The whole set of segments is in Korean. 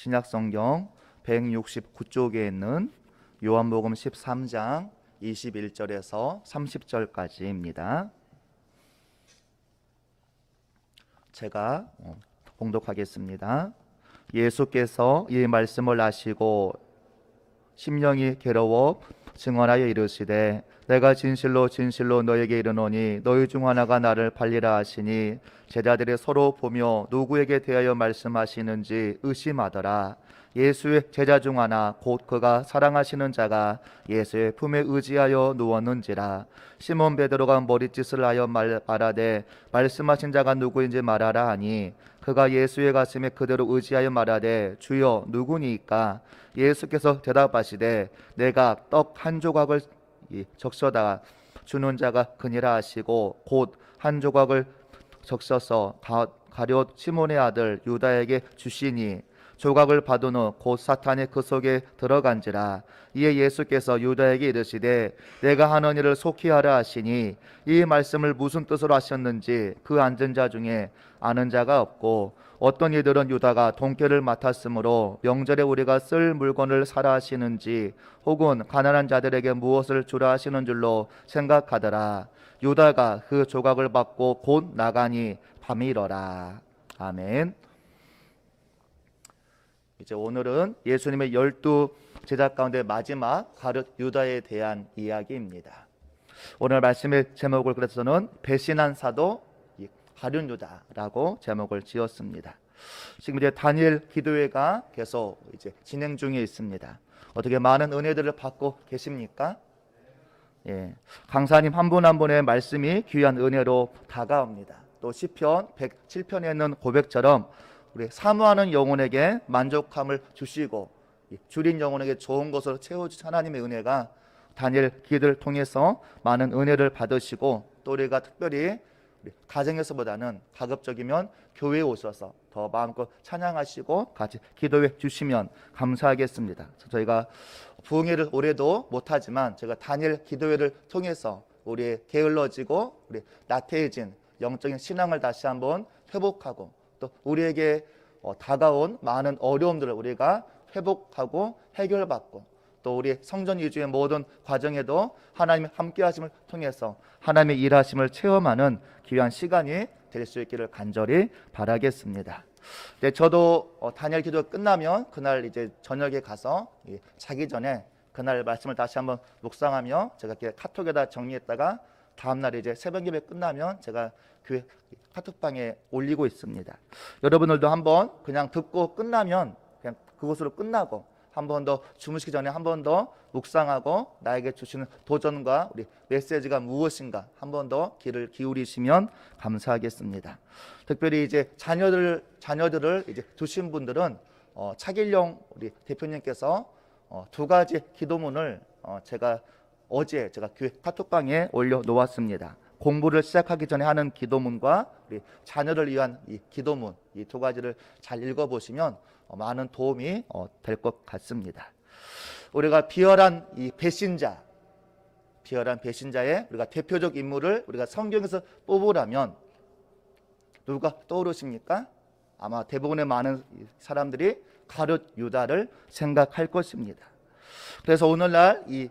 신약성경 169쪽에 있는 요한복음 13장 21절에서 30절까지입니다. 제가 봉독하겠습니다. 예수께서 이 말씀을 하시고 심령이 괴로워 증언하여 이르시되 내가 진실로 진실로 너에게 이르노니 너희 중 하나가 나를 팔리라 하시니 제자들이 서로 보며 누구에게 대하여 말씀하시는지 의심하더라. 예수의 제자 중 하나 곧 그가 사랑하시는 자가 예수의 품에 의지하여 누웠는지라. 시몬 베드로가 머리짓을 하여 말하되 말씀하신 자가 누구인지 말하라 하니 그가 예수의 가슴에 그대로 의지하여 말하되 주여 누구니이까? 예수께서 대답하시되 내가 떡 한 조각을 적셔다 주는 자가 그니라 하시고 곧 한 조각을 적셔서 가룟 시몬의 아들 유다에게 주시니 조각을 받은 후 곧 사탄이 그 속에 들어간지라. 이에 예수께서 유다에게 이르시되 내가 하는 일을 속히 하라 하시니 이 말씀을 무슨 뜻으로 하셨는지 그 앉은 자 중에 아는 자가 없고 어떤 이들은 유다가 돈깨를 맡았으므로 명절에 우리가 쓸 물건을 사라 하시는지 혹은 가난한 자들에게 무엇을 주라 하시는 줄로 생각하더라. 유다가 그 조각을 받고 곧 나가니 밤이 이러라. 아멘. 이제 오늘은 예수님의 12 제자 가운데 마지막 가룟 유다에 대한 이야기입니다. 오늘 말씀의 제목을 그래서는 배신한 사도 가룟 유다라고 제목을 지었습니다. 지금 이제 다니엘 기도회가 계속 이제 진행 중에 있습니다. 어떻게 많은 은혜들을 받고 계십니까? 예, 강사님 한 분 한 분의 말씀이 귀한 은혜로 다가옵니다. 또 시편 107편에 있는 고백처럼 우리 사모하는 영혼에게 만족함을 주시고 줄인 영혼에게 좋은 것으로 채워주신 하나님의 은혜가 다니엘 기도를 통해서 많은 은혜를 받으시고 또 우리가 특별히 가정에서보다는 가급적이면 교회에 오셔서 더 마음껏 찬양하시고 같이 기도해 주시면 감사하겠습니다. 저희가 부흥회를 올해도 못하지만 제가 다니엘 기도회를 통해서 우리의 게을러지고 우리 나태해진 영적인 신앙을 다시 한번 회복하고 또 우리에게 다가온 많은 어려움들을 우리가 회복하고 해결받고 또 우리 성전 이주의 모든 과정에도 하나님의 함께 하심을 통해서 하나님의 일하심을 체험하는 귀한 시간이 될 수 있기를 간절히 바라겠습니다. 네, 저도 다니엘 기도가 끝나면 그날 이제 저녁에 가서 자기 전에 그날 말씀을 다시 한번 묵상하며 제가 이렇게 카톡에다 정리했다가 다음날 이제 새벽 예배 끝나면 제가 교회 카톡방에 올리고 있습니다. 여러분들도 한번 그냥 듣고 끝나면 그냥 그것으로 끝나고 한 번 더 주무시기 전에 한 번 더 묵상하고 나에게 주시는 도전과 우리 메시지가 무엇인가 한 번 더 귀를 기울이시면 감사하겠습니다. 특별히 이제 자녀들을 이제 두신 분들은 차길용 우리 대표님께서 두 가지 기도문을 제가 어제 교회 카톡방에 올려 놓았습니다. 공부를 시작하기 전에 하는 기도문과 우리 자녀를 위한 이 기도문 이 두 가지를 잘 읽어보시면 많은 도움이 될 것 같습니다. 우리가 비열한 이 배신자의 우리가 대표적 인물을 우리가 성경에서 뽑으라면 누가 떠오르십니까? 아마 대부분의 많은 사람들이 가룟 유다를 생각할 것입니다. 그래서 오늘날 이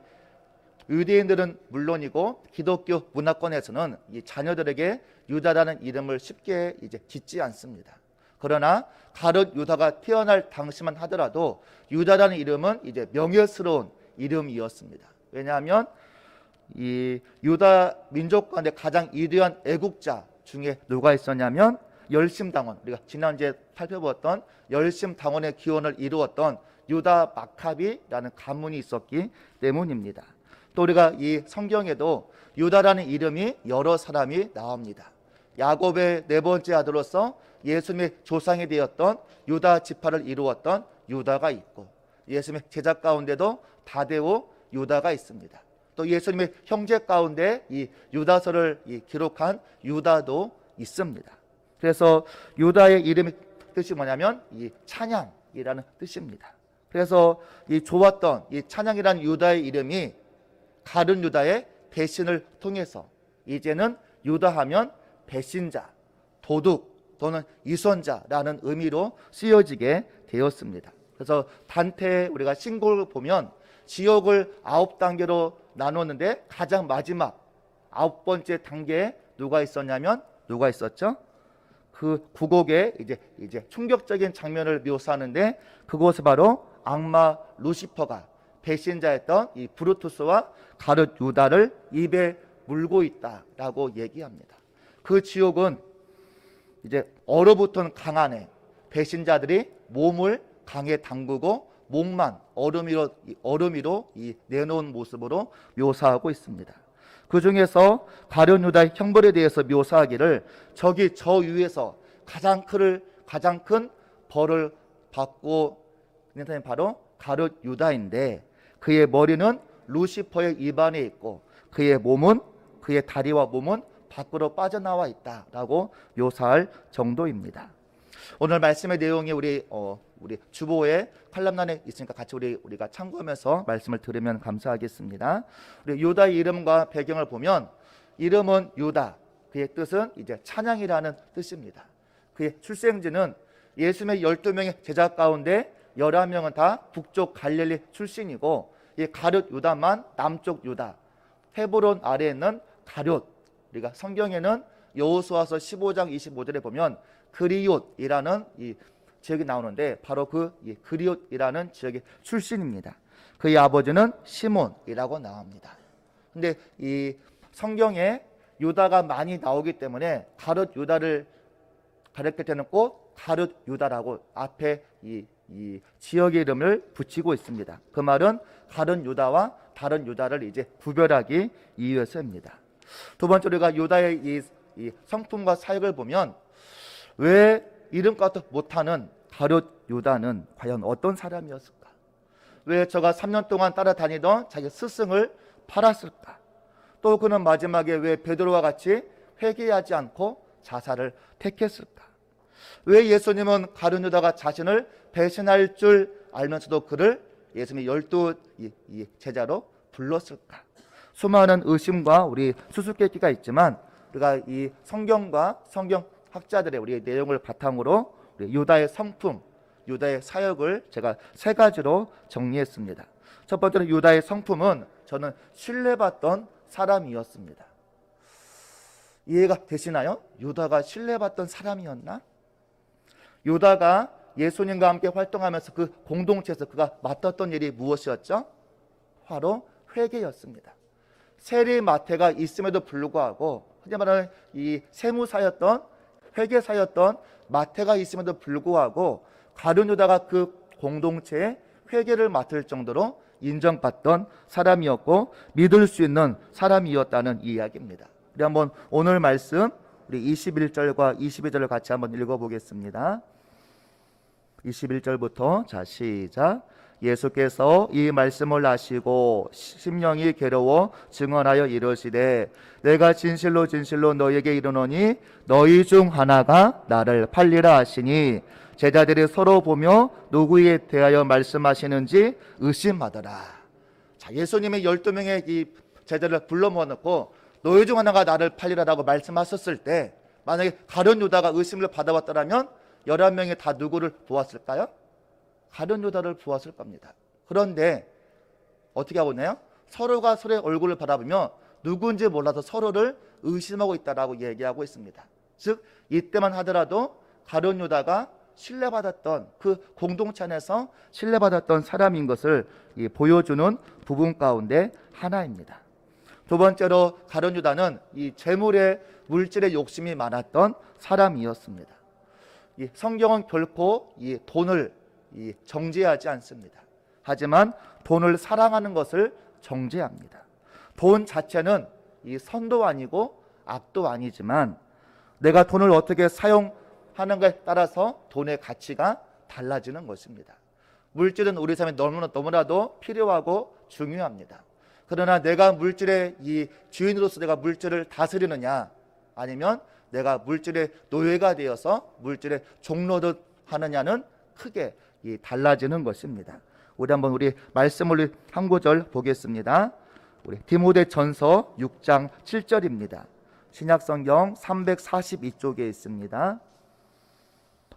유대인들은 물론이고 기독교 문화권에서는 이 자녀들에게 유다라는 이름을 쉽게 이제 짓지 않습니다. 그러나 가룟 유다가 태어날 당시만 하더라도 유다라는 이름은 이제 명예스러운 이름이었습니다. 왜냐하면 이 유다 민족 가운데 가장 위대한 애국자 중에 누가 있었냐면 열심당원, 우리가 지난주에 살펴보았던 열심당원의 기원을 이루었던 유다 마카비라는 가문이 있었기 때문입니다. 또 우리가 이 성경에도 유다라는 이름이 여러 사람이 나옵니다. 야곱의 네 번째 아들로서 예수님의 조상이 되었던 유다 지파를 이루었던 유다가 있고 예수님의 제자 가운데도 다데오 유다가 있습니다. 또 예수님의 형제 가운데 이 유다서를 기록한 유다도 있습니다. 그래서 유다의 이름의 뜻이 뭐냐면 이 찬양이라는 뜻입니다. 그래서 이 좋았던 이 찬양이라는 유다의 이름이 가룟 유다의 배신을 통해서 이제는 유다하면 배신자, 도둑 또는 위선자라는 의미로 쓰여지게 되었습니다. 그래서 단테 우리가 신곡을 보면 지옥을 9단계로 나눴는데 가장 마지막 9번째 단계에 누가 있었냐면 누가 있었죠? 그 구곡의 이제 충격적인 장면을 묘사하는데 그것이 바로 악마 루시퍼가 배신자였던 이 브루투스와 가룟 유다를 입에 물고 있다라고 얘기합니다. 그 지옥은 이제 얼어붙은 강 안에 배신자들이 몸을 강에 담그고 목만 얼음 위로 내놓은 모습으로 묘사하고 있습니다. 그 중에서 가룟 유다의 형벌에 대해서 묘사하기를 저기 저 위에서 가장 큰 벌을 받고 있는 사람이 바로 가룟 유다인데 그의 머리는 루시퍼의 입안에 있고 그의 다리와 몸은 밖으로 빠져나와 있다라고 묘사할 정도입니다. 오늘 말씀의 내용이 우리 주보에 칼럼란에 있으니까 같이 우리가 참고하면서 말씀을 들으면 감사하겠습니다. 우리 유다의 이름과 배경을 보면 이름은 유다, 그의 뜻은 이제 찬양이라는 뜻입니다. 그의 출생지는 예수님의 12명의 제자 가운데 11명은 다 북쪽 갈릴리 출신이고 이 가룟 유다만 남쪽 유다, 헤브론 아래에 있는 가룟, 우리가 성경에는 여호수아서 15장 25절에 보면 그리옷이라는 이 지역이 나오는데 바로 그 그리옷이라는 지역의 출신입니다. 그의 아버지는 시몬이라고 나옵니다. 근데 이 성경에 유다가 많이 나오기 때문에 가룟 유다를 가리킬 때는 꼭 가룟 유다라고 앞에 이 지역의 이름을 붙이고 있습니다. 그 말은 가룟 유다와 다른 유다를 이제 구별하기 위해서입니다. 두 번째로 우리가 유다의 이 성품과 사역을 보면 왜 이름과도 못하는 가룟 유다는 과연 어떤 사람이었을까? 왜 저가 3년 동안 따라다니던 자기 스승을 팔았을까? 또 그는 마지막에 왜 베드로와 같이 회개하지 않고 자살을 택했을까? 왜 예수님은 가룟 유다가 자신을 배신할 줄 알면서도 그를 예수님의 12 제자로 불렀을까? 수많은 의심과 우리 수수께끼가 있지만 우리가 이 성경과 성경 학자들의 우리 내용을 바탕으로 우리 유다의 성품, 유다의 사역을 제가 3가지로 정리했습니다. 첫 번째로 유다의 성품은 저는 신뢰받던 사람이었습니다. 이해가 되시나요? 유다가 신뢰받던 사람이었나? 유다가 예수님과 함께 활동하면서 그 공동체에서 그가 맡았던 일이 무엇이었죠? 바로 회개였습니다. 세리 마태가 있음에도 불구하고 흔히 말하는 이 세무사였던 회계사였던 마태가 있음에도 불구하고 가룟 유다가 그 공동체의 회계를 맡을 정도로 인정받던 사람이었고 믿을 수 있는 사람이었다는 이야기입니다. 우리 한번 오늘 말씀 우리 21절과 22절을 같이 한번 읽어보겠습니다. 21절부터 자 시작. 예수께서 이 말씀을 하시고 심령이 괴로워 증언하여 이르시되 내가 진실로 진실로 너희에게 이르노니 너희 중 하나가 나를 팔리라 하시니 제자들이 서로 보며 누구에 대하여 말씀하시는지 의심하더라. 자, 예수님의 12명의 이 제자를 불러 모아놓고 너희 중 하나가 나를 팔리라라고 말씀하셨을 때 만약에 가룟 유다가 의심을 받아왔더라면 11명이 다 누구를 보았을까요? 가룟 유다를 보았을 겁니다. 그런데 어떻게 하고 있나요? 서로가 서로의 얼굴을 바라보며 누구인지 몰라서 서로를 의심하고 있다라고 얘기하고 있습니다. 즉 이때만 하더라도 가룟 유다가 신뢰받았던 그 공동체 안에서 신뢰받았던 사람인 것을 보여주는 부분 가운데 하나입니다. 두 번째로 가룟 유다는 이 재물의 물질의 욕심이 많았던 사람이었습니다. 이 성경은 결코 이 돈을 정죄하지 않습니다. 하지만 돈을 사랑하는 것을 정죄합니다. 돈 자체는 이 선도 아니고 악도 아니지만 내가 돈을 어떻게 사용하는가에 따라서 돈의 가치가 달라지는 것입니다. 물질은 우리 삶에 너무나도 필요하고 중요합니다. 그러나 내가 물질의 이 주인으로서 내가 물질을 다스리느냐 아니면 내가 물질의 노예가 되어서 물질의 종노릇 하느냐는 크게 달라지는 것입니다. 우리 한번 우리 말씀을 한 구절 보겠습니다. 우리 디모데전서 6장 7절입니다. 신약성경 342쪽에 있습니다.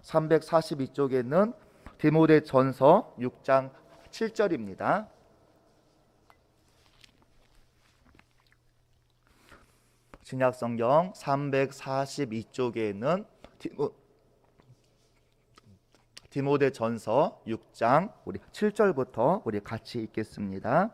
342쪽에 있는 디모데전서 6장 7절입니다. 신약성경 342쪽에 있는 디모데전서 6장 우리 7절부터 우리 같이 읽겠습니다.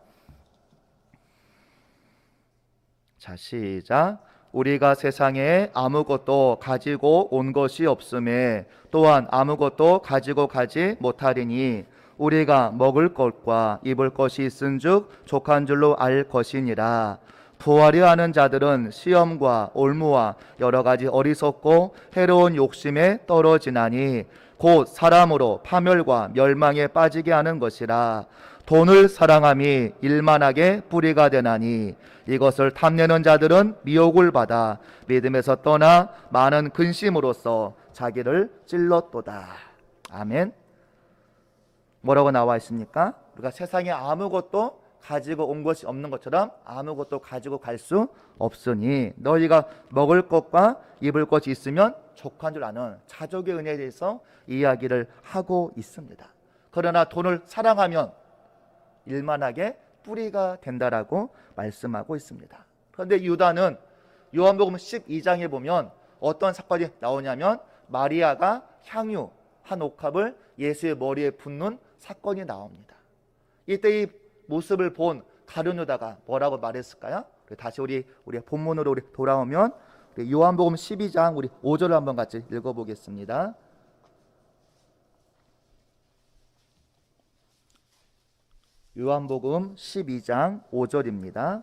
자, 시작. 우리가 세상에 아무것도 가지고 온 것이 없음에 또한 아무것도 가지고 가지 못하리니 우리가 먹을 것과 입을 것이 있은즉 족한 줄로 알 것이니라. 부하려 하는 자들은 시험과 올무와 여러 가지 어리석고 해로운 욕심에 떨어지나니 곧 사람으로 파멸과 멸망에 빠지게 하는 것이라. 돈을 사랑함이 일만하게 뿌리가 되나니 이것을 탐내는 자들은 미혹을 받아 믿음에서 떠나 많은 근심으로써 자기를 찔렀도다. 아멘. 뭐라고 나와 있습니까? 우리가 세상에 아무것도 가지고 온 것이 없는 것처럼 아무것도 가지고 갈 수 없으니 너희가 먹을 것과 입을 것이 있으면 족한 줄 아는 자족의 은혜에 대해서 이야기를 하고 있습니다. 그러나 돈을 사랑하면 일만하게 뿌리가 된다라고 말씀하고 있습니다. 그런데 유다는 요한복음 12장에 보면 어떤 사건이 나오냐면 마리아가 향유 한 옥합을 예수의 머리에 붓는 사건이 나옵니다. 이때 이 모습을 본 가룟 유다가 뭐라고 말했을까요? 다시 우리 본문으로 우리 돌아오면 요한복음 12장 우리 5절을 한번 같이 읽어보겠습니다. 요한복음 12장 5절입니다.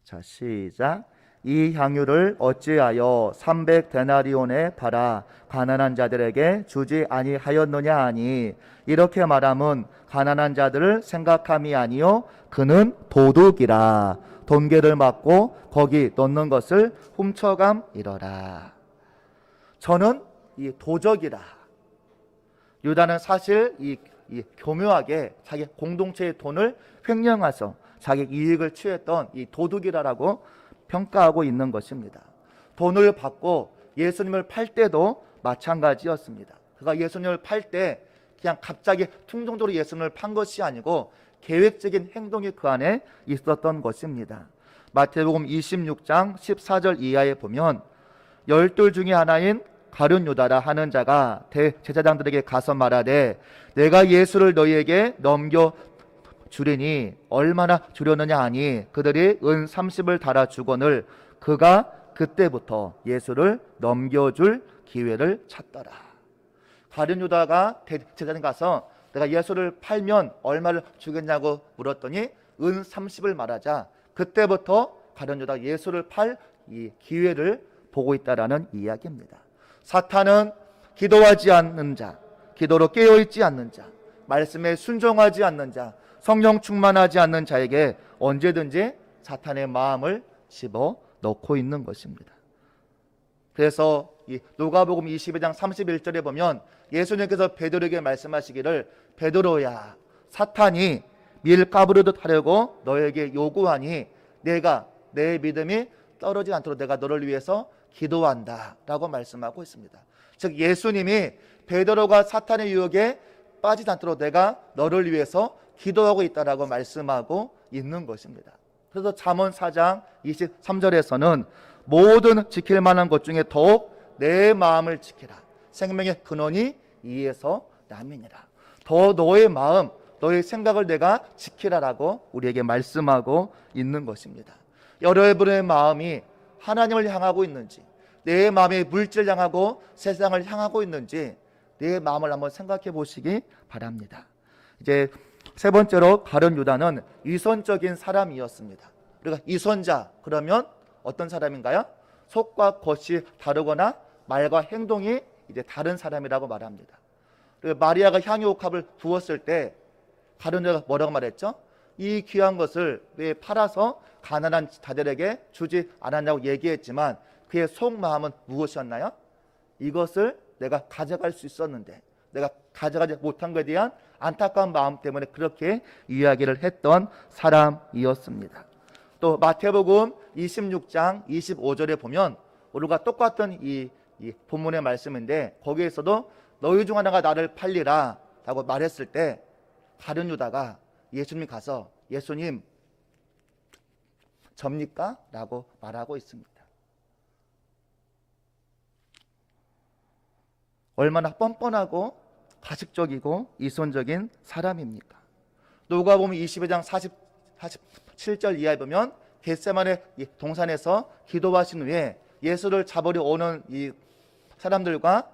자, 시작. 이 향유를 어찌하여 300데나리온에 팔아 가난한 자들에게 주지 아니하였느냐 하니 이렇게 말함은 가난한 자들을 생각함이 아니요 그는 도둑이라. 돈괴를 맞고 거기 넣는 것을 훔쳐감이러라. 저는 이 도적이라. 유다는 사실 이 교묘하게 자기 공동체의 돈을 횡령해서 자기 이익을 취했던 이 도둑이라고 평가하고 있는 것입니다. 돈을 받고 예수님을 팔 때도 마찬가지였습니다. 그가 예수님을 팔 때 그냥 갑자기 충동적으로 예수님을 판 것이 아니고 계획적인 행동이 그 안에 있었던 것입니다. 마태복음 26장 14절 이하에 보면 12 중에 하나인 가룟 유다라 하는 자가 대제사장들에게 가서 말하되 내가 예수를 너희에게 넘겨 주리니 얼마나 주려느냐 하니 그들이 은 30을 달아 주거늘 그가 그때부터 예수를 넘겨줄 기회를 찾더라. 가룟 유다가 대제사장 가서 내가 예수를 팔면 얼마를 주겠냐고 물었더니 은 30을 말하자 그때부터 가룟 유다가 예수를 팔 이 기회를 보고 있다라는 이야기입니다. 사탄은 기도하지 않는 자, 기도로 깨어있지 않는 자, 말씀에 순종하지 않는 자, 성령 충만하지 않는 자에게 언제든지 사탄의 마음을 집어넣고 있는 것입니다. 그래서 이 누가복음 22장 31절에 보면 예수님께서 베드로에게 말씀하시기를 베드로야 사탄이 밀 까부르듯 하려고 너에게 요구하니 내가 내 믿음이 떨어지지 않도록 내가 너를 위해서 기도한다 라고 말씀하고 있습니다. 즉 예수님이 베드로가 사탄의 유혹에 빠지지 않도록 내가 너를 위해서 기도하고 있다라고 말씀하고 있는 것입니다. 그래서 잠언 4장 23절에서는 모든 지킬 만한 것 중에 더욱 내 마음을 지키라. 생명의 근원이 이에서 남이니라. 더 너의 마음, 너의 생각을 내가 지키라라고 우리에게 말씀하고 있는 것입니다. 여러분의 마음이 하나님을 향하고 있는지, 내 마음이 물질을 향하고 세상을 향하고 있는지 내 마음을 한번 생각해 보시기 바랍니다. 이제 세 번째로 가룟 유다는 위선적인 사람이었습니다. 우리가 위선자 그러면 어떤 사람인가요? 속과 겉이 다르거나 말과 행동이 이제 다른 사람이라고 말합니다. 그리고 마리아가 향유 옥합을 부었을 때 가룟 유다가 뭐라고 말했죠? 이 귀한 것을 왜 팔아서 가난한 자들에게 주지 않았냐고 얘기했지만 그의 속마음은 무엇이었나요? 이것을 내가 가져갈 수 있었는데 내가 가져가지 못한 것에 대한 안타까운 마음 때문에 그렇게 이야기를 했던 사람이었습니다. 또 마태복음 26장 25절에 보면 우리가 똑같은 이 본문의 말씀인데 거기에서도 너희 중 하나가 나를 팔리라 라고 말했을 때 가룟 유다가 예수님 가서 예수님 접니까? 라고 말하고 있습니다. 얼마나 뻔뻔하고 가식적이고 이손적인 사람입니까? 누가복음 22장 47절 이하에 보면 겟세마네 동산에서 기도하신 후에 예수를 잡으려 오는 이 사람들과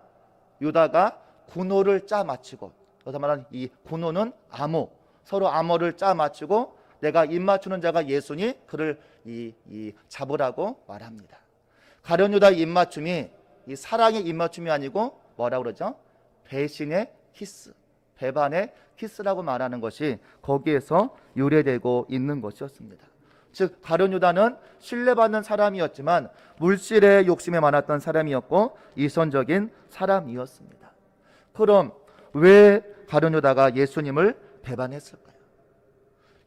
유다가 군호를 짜 맞추고, 여기서 말하는 이 군호는 암호, 서로 암호를 짜 맞추고 내가 입 맞추는 자가 예수니 그를 잡으라고 말합니다. 가룟 유다의 입 맞춤이 이 사랑의 입 맞춤이 아니고 뭐라고 그러죠? 배신의 키스, 배반의 키스라고 말하는 것이 거기에서 유래되고 있는 것이었습니다. 즉 가룟 유다는 신뢰받는 사람이었지만 물질의 욕심에 많았던 사람이었고 이선적인 사람이었습니다. 그럼 왜 가룟 유다가 예수님을 배반했을까요?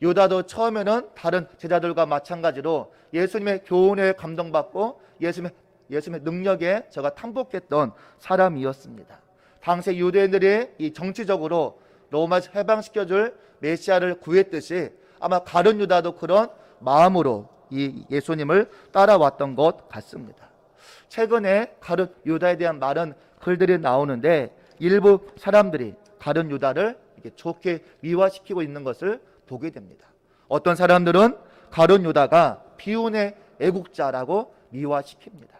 유다도 처음에는 다른 제자들과 마찬가지로 예수님의 교훈에 감동받고 예수님의 능력에 저가 탐복했던 사람이었습니다. 당시 유대인들이 이 정치적으로 로마에서 해방시켜줄 메시아를 구했듯이 아마 가룟 유다도 그런 마음으로 이 예수님을 따라왔던 것 같습니다. 최근에 가룟 유다에 대한 많은 글들이 나오는데 일부 사람들이 가룟 유다를 이렇게 좋게 미화시키고 있는 것을 보게 됩니다. 어떤 사람들은 가룟 유다가 비운의 애국자라고 미화시킵니다.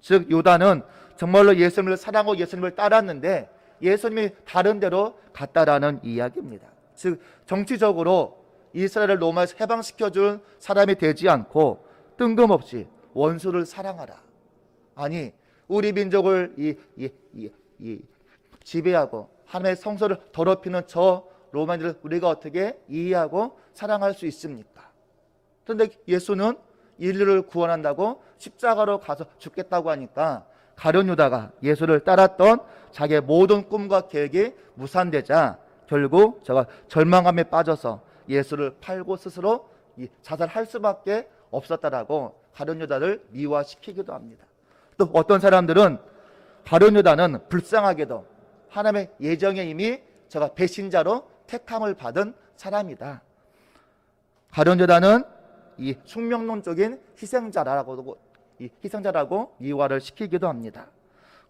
즉 유다는 정말로 예수님을 사랑하고 예수님을 따랐는데 예수님이 다른 데로 갔다라는 이야기입니다. 즉 정치적으로 이스라엘을 로마에서 해방시켜준 사람이 되지 않고 뜬금없이 원수를 사랑하라. 아니 우리 민족을 지배하고 하나님의 성소를 더럽히는 저 로마인들을 우리가 어떻게 이해하고 사랑할 수 있습니까? 그런데 예수는 인류를 구원한다고 십자가로 가서 죽겠다고 하니까 가룟 유다가 예수를 따랐던 자기의 모든 꿈과 계획이 무산되자 결국 저가 절망감에 빠져서 예수를 팔고 스스로 자살할 수밖에 없었다라고 가룟 유다를 미화시키기도 합니다. 또 어떤 사람들은 가룟 유다는 불쌍하게도 하나님의 예정에 이미 저가 배신자로 택함을 받은 사람이다. 가룟 유다는 이 숙명론적인 희생자라고 미화를 시키기도 합니다.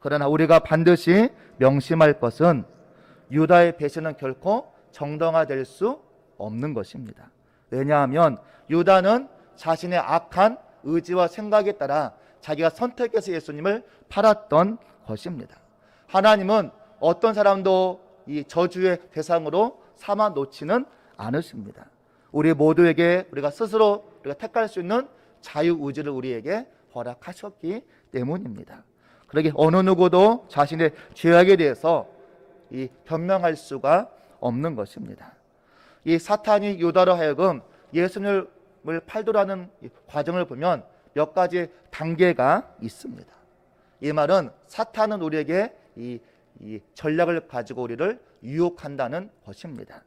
그러나 우리가 반드시 명심할 것은 유다의 배신은 결코 정당화될 수 없는 것입니다. 왜냐하면 유다는 자신의 악한 의지와 생각에 따라 자기가 선택해서 예수님을 팔았던 것입니다. 하나님은 어떤 사람도 이 저주의 대상으로 삼아 놓지는 않으십니다. 우리 모두에게 우리가 스스로 택할 수 있는 자유의지를 우리에게 허락하셨기 때문입니다. 그러기 어느 누구도 자신의 죄악에 대해서 변명할 수가 없는 것입니다. 이 사탄이 유다로 하여금 예수님을 팔도라는 과정을 보면 몇 가지 단계가 있습니다. 이 말은 사탄은 우리에게 이 전략을 가지고 우리를 유혹한다는 것입니다.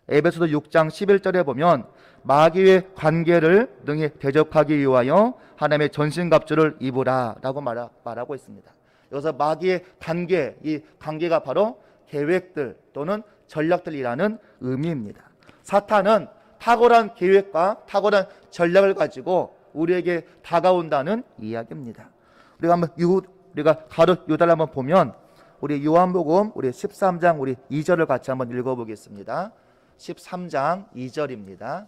에베소서 6장 11절에 보면 마귀의 관계를 능히 대적하기 위하여 하나님의 전신갑주를 입으라 라고 말하고 있습니다. 여기서 마귀의 관계, 이 관계가 바로 계획들 또는 전략들이라는 의미입니다. 사탄은 탁월한 계획과 탁월한 전략을 가지고 우리에게 다가온다는 이야기입니다. 우리가 가룟 유다를 한번 보면 우리 요한복음 우리 13장 우리 2절을 같이 한번 읽어보겠습니다. 13장 2절입니다.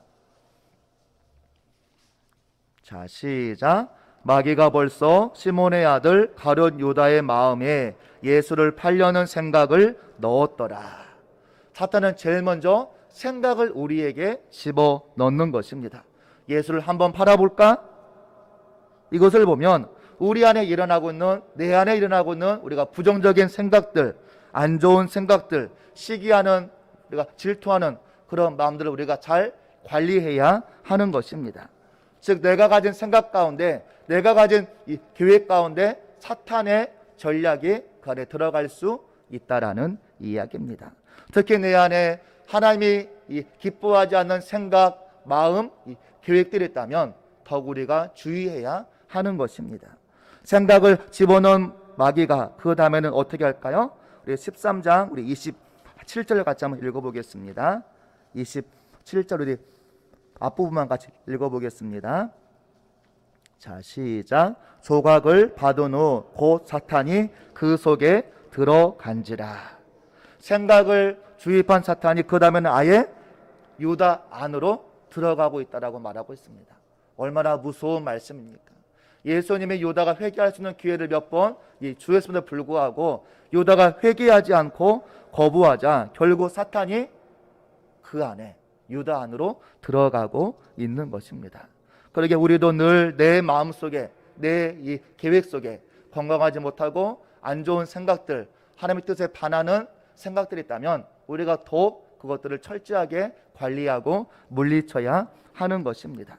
자, 시작. 마귀가 벌써 시몬의 아들 가룟 유다의 마음에 예수를 팔려는 생각을 넣었더라. 사탄은 제일 먼저 생각을 우리에게 집어넣는 것입니다. 예수를 한번 팔아볼까? 이것을 보면 우리 안에 일어나고 있는, 내 안에 일어나고 있는 우리가 부정적인 생각들, 안 좋은 생각들, 시기하는, 우리가 질투하는 그런 마음들을 우리가 잘 관리해야 하는 것입니다. 즉 내가 가진 생각 가운데, 내가 가진 이 계획 가운데 사탄의 전략이 그 안에 들어갈 수 있다라는 이야기입니다. 특히 내 안에 하나님이 기뻐하지 않는 생각, 마음, 계획들이 있다면 더욱 우리가 주의해야 하는 것입니다. 생각을 집어넣은 마귀가 그 다음에는 어떻게 할까요? 우리 13장 우리 27절 같이 한번 읽어보겠습니다. 27절 우리 앞부분만 같이 읽어보겠습니다. 자, 시작. 조각을 받은 후 곧 사탄이 그 속에 들어간지라. 생각을 주입한 사탄이 그 다음에는 아예 유다 안으로 들어가고 있다라고 말하고 있습니다. 얼마나 무서운 말씀입니까? 예수님의 유다가 회개할 수 있는 기회를 몇 번 주었음에도 불구하고 유다가 회개하지 않고 거부하자 결국 사탄이 그 안에 유다 안으로 들어가고 있는 것입니다. 그러게 우리도 늘 내 마음속에 내 이 계획 속에 건강하지 못하고 안 좋은 생각들, 하나님의 뜻에 반하는 생각들이 있다면 우리가 더욱 그것들을 철저하게 관리하고 물리쳐야 하는 것입니다.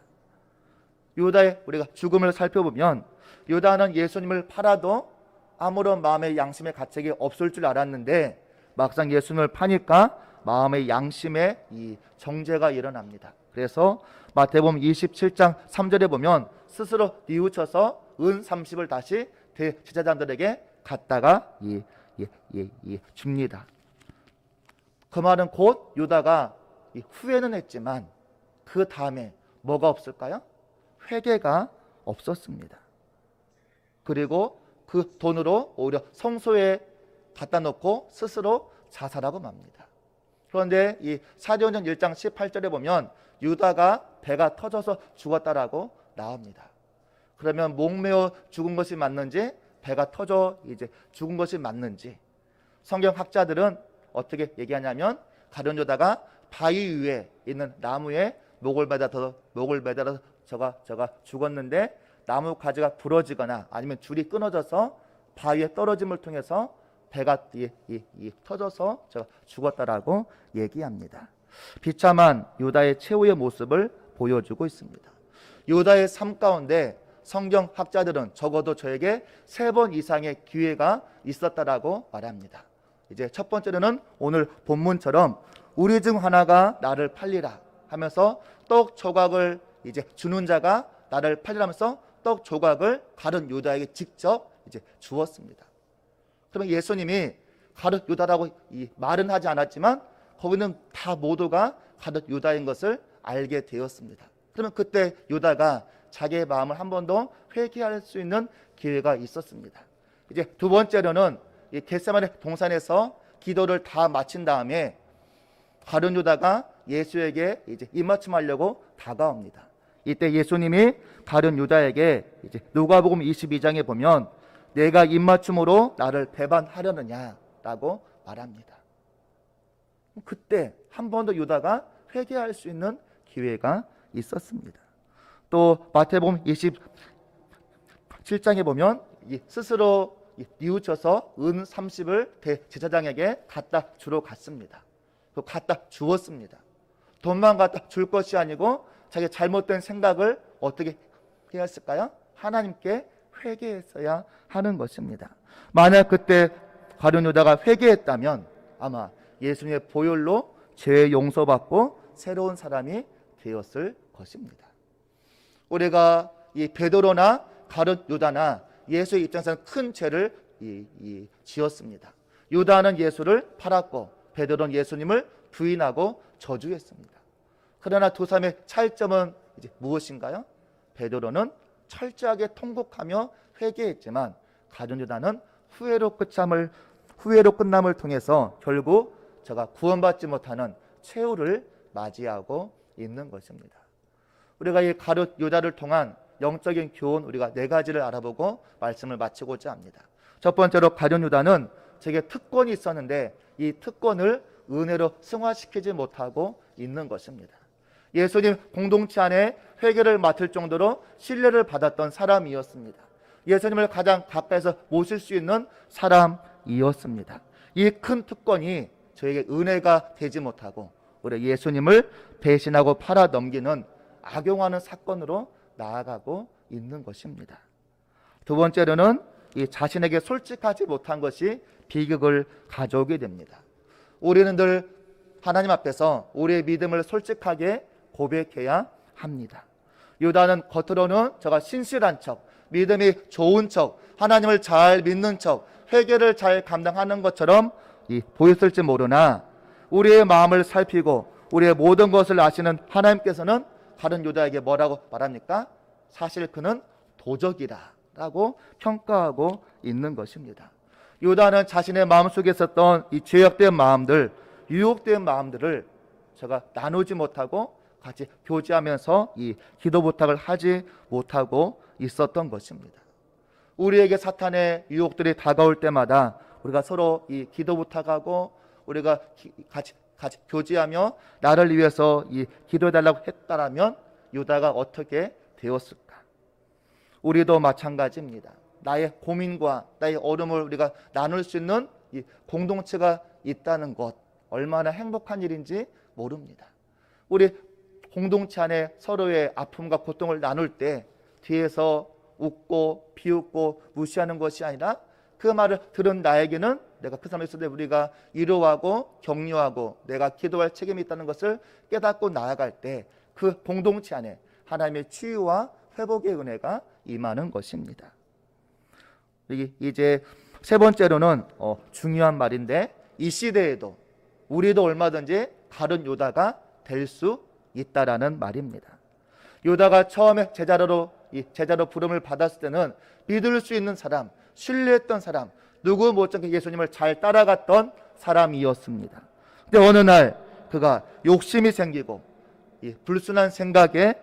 유다의 우리가 죽음을 살펴보면 유다는 예수님을 팔아도 아무런 마음의 양심의 가책이 없을 줄 알았는데 막상 예수님을 파니까 마음의 양심에 이 정죄가 일어납니다. 그래서 마태복음 27장 3절에 보면 스스로 뉘우쳐서 은 30을 다시 대제사장들에게 갖다가 줍니다. 그 말은 곧 유다가 후회는 했지만 그 다음에 뭐가 없을까요? 회개가 없었습니다. 그리고 그 돈으로 오히려 성소에 갖다 놓고 스스로 자살하고 맙니다. 그런데 이 사도행전 1장 18절에 보면 유다가 배가 터져서 죽었다라고 나옵니다. 그러면 목매어 죽은 것이 맞는지 배가 터져 이제 죽은 것이 맞는지 성경 학자들은 어떻게 얘기하냐면 가룟 유다가 바위 위에 있는 나무에 목을 매달아서 저가 죽었는데 나무 가지가 부러지거나 아니면 줄이 끊어져서 바위에 떨어짐을 통해서 배가 터져서 저가 죽었다라고 얘기합니다. 비참한 유다의 최후의 모습을 보여주고 있습니다. 유다의 삶 가운데 성경 학자들은 적어도 저에게 3번 이상의 기회가 있었다라고 말합니다. 이제 첫 번째로는 오늘 본문처럼 우리 중 하나가 나를 팔리라 하면서 떡 조각을 이제 주는 자가 나를 팔리라면서 떡 조각을 가룟 유다에게 직접 이제 주었습니다. 그러면 예수님이 가룟 유다라고 말은 하지 않았지만 거기는 다 모두가 가룟 유다인 것을 알게 되었습니다. 그러면 그때 유다가 자기의 마음을 한 번 더 회개할 수 있는 기회가 있었습니다. 이제 두 번째로는 이 겟세마네 동산에서 기도를 다 마친 다음에 가룟 유다가 예수에게 이제 입맞춤하려고 다가옵니다. 이때 예수님이 가룟 유다에게 이제 누가복음 22장에 보면 내가 입맞춤으로 나를 배반하려느냐라고 말합니다. 그때 한 번 더 유다가 회개할 수 있는 기회가 있었습니다. 또 마태복음 27장에 보면 스스로 뉘우쳐서 은 30을 대제사장에게 갖다 주러 갔습니다. 또 갖다 주었습니다. 돈만 갖다 줄 것이 아니고 자기 잘못된 생각을 어떻게 해야 했을까요? 하나님께 회개했어야 하는 것입니다. 만약 그때 가룟 유다가 회개했다면 아마 예수님의 보혈로 죄 용서받고 새로운 사람이 되었을 것입니다. 우리가 이 베드로나 가룟 유다나 예수의 입장에서는 큰 죄를 지었습니다. 유다는 예수를 팔았고 베드로는 예수님을 부인하고 저주했습니다. 그러나 두 사람의 차이점은 이제 무엇인가요? 베드로는 철저하게 통곡하며 회개했지만 가룟 유다는 후회로 끝남을 통해서 결국 저가 구원받지 못하는 최후를 맞이하고 있는 것입니다. 우리가 이 가룟 유다를 통한 영적인 교훈 우리가 4가지를 알아보고 말씀을 마치고자 합니다. 첫 번째로 가룟 유다는 제게 특권이 있었는데 이 특권을 은혜로 승화시키지 못하고 있는 것입니다. 예수님 공동체 안에 회개를 맡을 정도로 신뢰를 받았던 사람이었습니다. 예수님을 가장 가까이서 모실 수 있는 사람이었습니다. 이 큰 특권이 저에게 은혜가 되지 못하고 우리 예수님을 배신하고 팔아 넘기는 악용하는 사건으로 나아가고 있는 것입니다. 두 번째로는 이 자신에게 솔직하지 못한 것이 비극을 가져오게 됩니다. 우리는 늘 하나님 앞에서 우리의 믿음을 솔직하게 고백해야 합니다. 유다는 겉으로는 저가 신실한 척, 믿음이 좋은 척, 하나님을 잘 믿는 척, 회개를 잘 감당하는 것처럼 보였을지 모르나 우리의 마음을 살피고 우리의 모든 것을 아시는 하나님께서는 가룟 유다에게 뭐라고 말합니까? 사실 그는 도적이다 라고 평가하고 있는 것입니다. 유다는 자신의 마음속에 있었던 이 죄악된 마음들, 유혹된 마음들을 제가 나누지 못하고 같이 교제하면서 이 기도 부탁을 하지 못하고 있었던 것입니다. 우리에게 사탄의 유혹들이 다가올 때마다 우리가 서로 이 기도 부탁하고 우리가 같이 교제하며 나를 위해서 이 기도해달라고 했다라면 유다가 어떻게 되었을까? 우리도 마찬가지입니다. 나의 고민과 나의 어려움을 우리가 나눌 수 있는 이 공동체가 있다는 것, 얼마나 행복한 일인지 모릅니다. 우리 공동체 안에 서로의 아픔과 고통을 나눌 때 뒤에서 웃고 비웃고 무시하는 것이 아니라 그 말을 들은 나에게는 내가 그 사람에 있을 때 우리가 위로하고 격려하고 내가 기도할 책임이 있다는 것을 깨닫고 나아갈 때 그 공동체 안에 하나님의 치유와 회복의 은혜가 임하는 것입니다. 이제 세 번째로는 중요한 말인데, 이 시대에도 우리도 얼마든지 다른 유다가 될 수 있다라는 말입니다. 유다가 처음에 제자로 부름을 받았을 때는 믿을 수 있는 사람, 신뢰했던 사람, 누구 못지않게 예수님을 잘 따라갔던 사람이었습니다. 근데 어느 날 그가 욕심이 생기고 이 불순한 생각에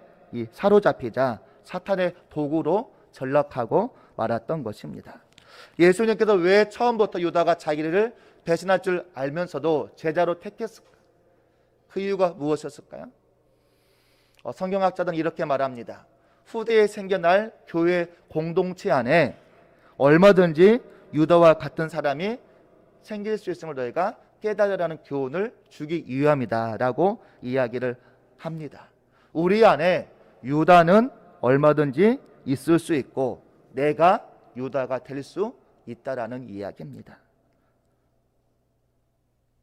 사로잡히자 사탄의 도구로 전락하고 말았던 것입니다. 예수님께서 왜 처음부터 유다가 자기를 배신할 줄 알면서도 제자로 택했을까? 그 이유가 무엇이었을까요? 성경학자들은 이렇게 말합니다. 후대에 생겨날 교회 공동체 안에 얼마든지 유다와 같은 사람이 생길 수 있음을 너희가 깨달으라는 교훈을 주기 위함이다 라고 이야기를 합니다. 우리 안에 유다는 얼마든지 있을 수 있고 내가 유다가 될 수 있다라는 이야기입니다.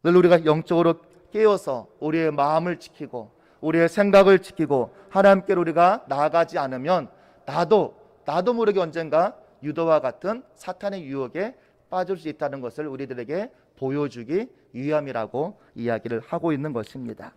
늘 우리가 영적으로 깨어서 우리의 마음을 지키고 우리의 생각을 지키고 하나님께로 우리가 나아가지 않으면 나도 모르게 언젠가 유다와 같은 사탄의 유혹에 빠질 수 있다는 것을 우리들에게 보여주기 위함이라고 이야기를 하고 있는 것입니다.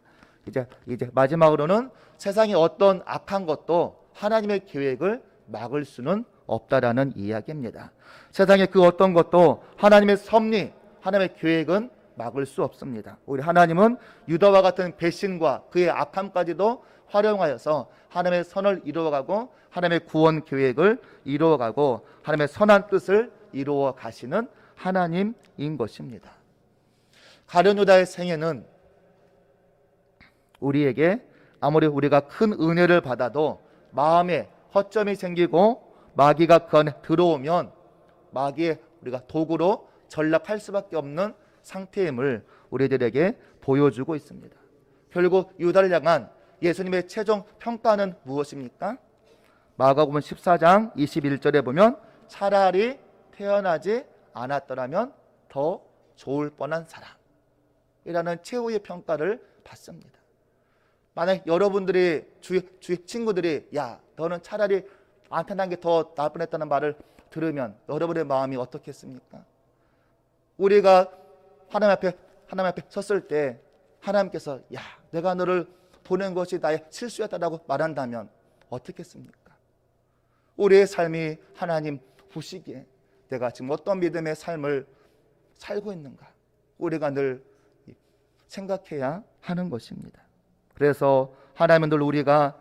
이제 마지막으로는 세상의 어떤 악한 것도 하나님의 계획을 막을 수는 없다라는 이야기입니다. 세상의 그 어떤 것도 하나님의 섭리, 하나님의 계획은 막을 수 없습니다. 우리 하나님은 유다와 같은 배신과 그의 악함까지도 활용하여서 하나님의 선을 이루어가고 하나님의 구원 계획을 이루어가고 하나님의 선한 뜻을 이루어 가시는 하나님인 것입니다. 가룟 유다의 생애는 우리에게 아무리 우리가 큰 은혜를 받아도 마음에 허점이 생기고 마귀가 그 안에 들어오면 마귀의 우리가 도구로 전락할 수밖에 없는 상태임을 우리들에게 보여주고 있습니다. 결국 유다를 향한 예수님의 최종 평가는 무엇입니까? 마가복음 14장 21절에 보면 차라리 태어나지 않았더라면 더 좋을 뻔한 사람이라는 최후의 평가를 받습니다. 만약 여러분들이 주위 친구들이 야 너는 차라리 안 태어난 게 더 나을 뻔했다는 말을 들으면 여러분의 마음이 어떻겠습니까? 우리가 하나님 앞에 섰을 때 하나님께서 야 내가 너를 보낸 것이 나의 실수였다라고 말한다면 어떻겠습니까? 우리의 삶이 하나님 보시기에 내가 지금 어떤 믿음의 삶을 살고 있는가 우리가 늘 생각해야 하는 것입니다. 그래서 하나님은 늘 우리가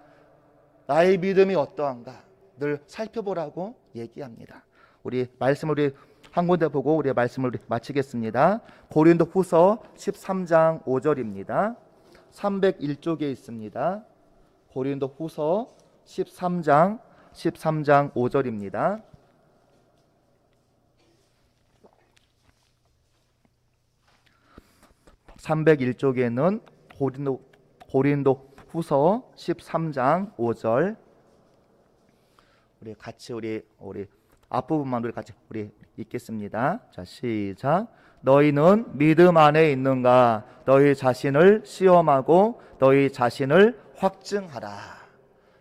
나의 믿음이 어떠한가 늘 살펴보라고 얘기합니다. 우리 말씀을 한 군데 보고 우리의 말씀을 마치겠습니다. 고린도 후서 13장 5절입니다. 301쪽에 있습니다. 고린도 후서 13장 5절입니다. (301쪽에는) 고린도 후서 13장 5절 우리 같이 우리 앞부분만 같이 읽겠습니다. 자, 시작. 너희는 믿음 안에 있는가? 너희 자신을 시험하고 너희 자신을 확증하라.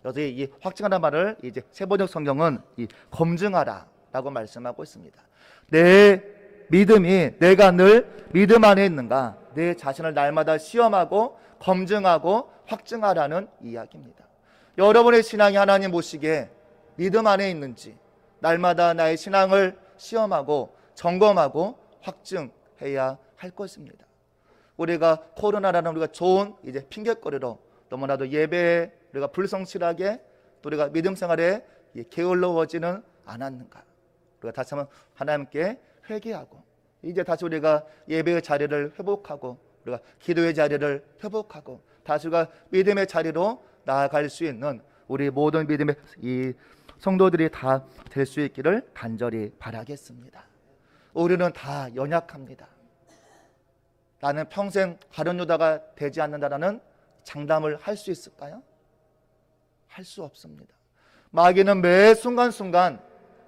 여기 이 확증하라는 말을 이제 세번역 성경은 이 검증하라라고 말씀하고 있습니다. 내 믿음이 내가 늘 믿음 안에 있는가, 내 자신을 날마다 시험하고 검증하고 확증하라는 이야기입니다. 여러분의 신앙이 하나님 보시기에 믿음 안에 있는지 날마다 나의 신앙을 시험하고 점검하고 확증해야 할 것입니다. 우리가 코로나라는 우리가 좋은 이제 핑계거리로 너무나도 예배에 우리가 불성실하게 또 우리가 믿음 생활에 게을러워지는 않았는가? 우리가 다시 한번 하나님께 회개하고 이제 다시 우리가 예배의 자리를 회복하고 우리가 기도의 자리를 회복하고 다시 우리가 믿음의 자리로 나아갈 수 있는 우리 모든 믿음의 이 성도들이 다 될 수 있기를 간절히 바라겠습니다. 우리는 다 연약합니다. 나는 평생 가룟 유다가 되지 않는다라는 장담을 할 수 있을까요? 할 수 없습니다. 마귀는 매 순간순간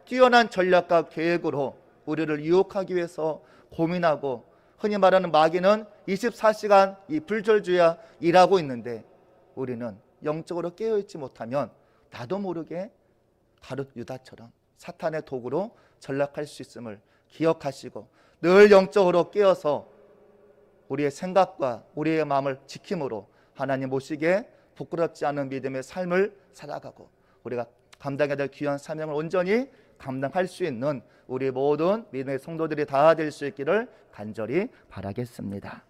뛰어난 전략과 계획으로 우리를 유혹하기 위해서 고민하고, 흔히 말하는 마귀는 24시간 이 불철주야 일하고 있는데 우리는 영적으로 깨어있지 못하면 나도 모르게 가룟 유다처럼 사탄의 도구로 전락할 수 있음을 기억하시고 늘 영적으로 깨어서 우리의 생각과 우리의 마음을 지킴으로 하나님 보시기에 부끄럽지 않은 믿음의 삶을 살아가고 우리가 감당해야 될 귀한 사명을 온전히 감당할 수 있는 우리 모든 믿음의 성도들이 다 될 수 있기를 간절히 바라겠습니다.